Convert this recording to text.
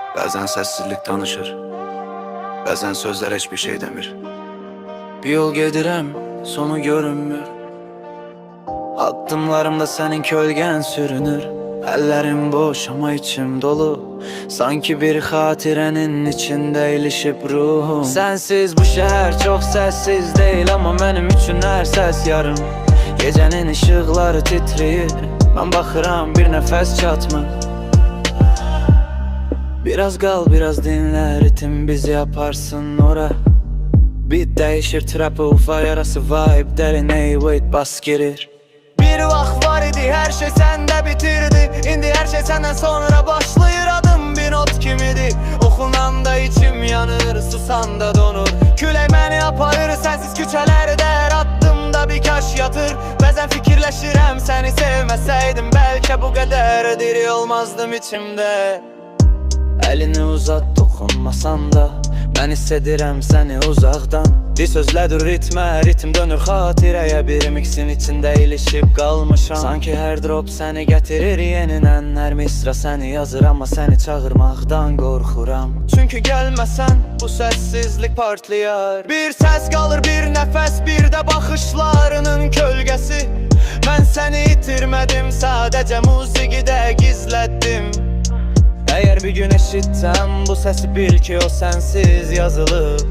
Bəzən səssizlik danışır, bəzən sözlər heç bir şey demir. Bir yol gedirəm, sonu görünmür. Addımlarımda sənin kölgən sürünür. Əllərim boş ama içim dolu. Sanki bir xatirənin içində ilişib ruhum. Sənsiz bu şəhər çox səssiz deyil, amma mənim üçün hər səs yarım. Gecənin ışıqları titriyir, mən baxıram bir nəfəs çatmır. Biraz qal, biraz dinlə, ritim bizi yaparsın ora. Beat dəyişir, trapı ufa yarası vibe, dərin wait bas girir. Bir vaxt var idi, hər şey səndə bitirdi. İndi hər şey səndən sonra başlayır, adım bir not kimidir. Oxunanda içim yanır, susanda donur. Külək məni aparır, sənsiz küçələrdə hər addımda bir kaş yatır. Bəzən fikirləşirəm, səni sevməsəydim bəlkə bu qədər diri olmazdım içimdə. Əlini uzat, toxunmasan da mən hiss edirəm səni uzaqdan. Bir sözlədir ritmə, ritim dönür xatirəyə. Bir mixin içində ilişib qalmışam. Sanki hər drop səni gətirir yenidən. Hər misra səni yazır, amma səni çağırmaqdan qorxuram. Çünki gəlməsən bu səssizlik partlayar. Bir səs qalır, bir nəfəs, bir də baxışlarının kölgəsi. Mən səni itirmədim, sadəcə musiqidə gizlətdim. Əgər bir gün eşitsəm bu səsi bil ki o sənsiz yazılıb.